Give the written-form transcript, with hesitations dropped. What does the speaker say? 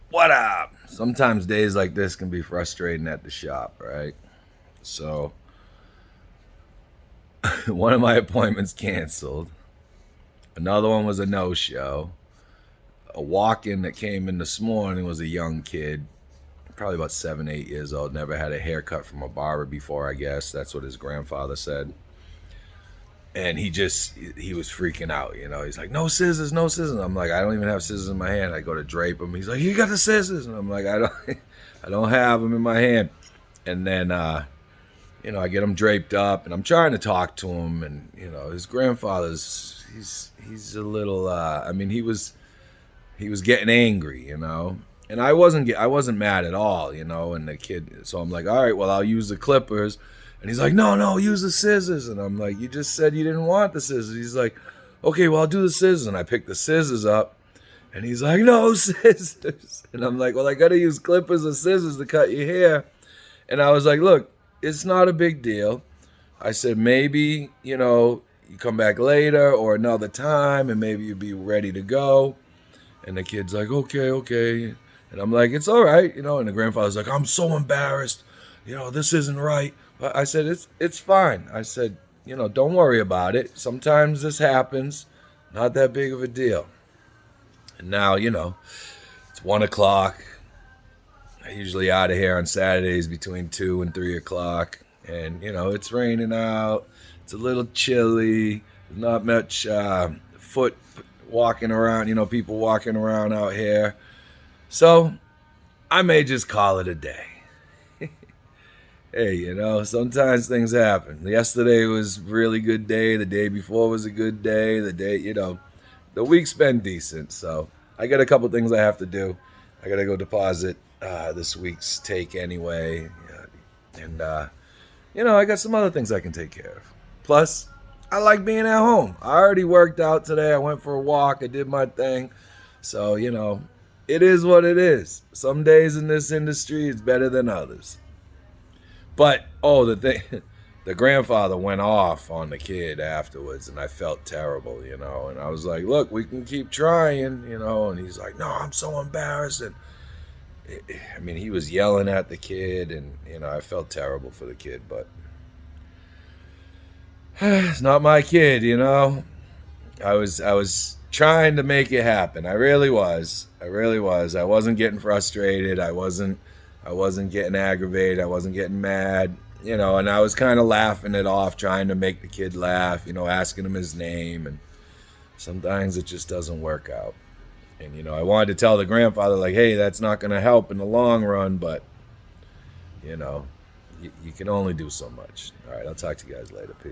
What up? Sometimes days like this can be frustrating at the shop, right? So, one of my appointments canceled. Another one was a no show. A walk in that came in this morning was a young kid, probably about 7, 8 years old. Never had a haircut from a barber before, I guess. That's what his grandfather said. And he was freaking out, He's like, no scissors, no scissors. I'm like, I don't even have scissors in my hand. I go to drape him. He's like, you got the scissors. And I'm like, I don't have them in my hand. And then, I get him draped up, and I'm trying to talk to him. And his grandfather's he's a little. He was getting angry, and I wasn't mad at all, And the kid, so I'm like, all right, well, I'll use the clippers. And he's like, no, use the scissors. And I'm like, you just said you didn't want the scissors. He's like, okay, well, I'll do the scissors. And I pick the scissors up, and he's like, no scissors. And I'm like, well, I got to use clippers or scissors to cut your hair. And I was like, look, it's not a big deal. I said, maybe, you come back later or another time, and maybe you'll be ready to go. And the kid's like, okay. And I'm like, it's all right, And the grandfather's like, I'm so embarrassed. This isn't right. I said, it's fine. I said, don't worry about it. Sometimes this happens. Not that big of a deal. And now, it's 1 o'clock. I'm usually out of here on Saturdays between 2 and 3 o'clock. And, it's raining out. It's a little chilly. There's not much foot walking around, people walking around out here. So I may just call it a day. Hey, sometimes things happen. Yesterday was a really good day. The day before was a good day. The week's been decent. So I got a couple things I have to do. I got to go deposit this week's take anyway. And, I got some other things I can take care of. Plus, I like being at home. I already worked out today. I went for a walk. I did my thing. So, it is what it is. Some days in this industry, it's better than others. But, the grandfather went off on the kid afterwards, and I felt terrible, And I was like, look, we can keep trying, And he's like, no, I'm so embarrassed. And, he was yelling at the kid, and, I felt terrible for the kid, but it's not my kid, I was trying to make it happen. I really was. I wasn't getting frustrated. I wasn't getting aggravated. I wasn't getting mad, and I was kind of laughing it off, trying to make the kid laugh, asking him his name. And sometimes it just doesn't work out. And, I wanted to tell the grandfather, like, hey, that's not going to help in the long run, but, you can only do so much. All right, I'll talk to you guys later. Peace.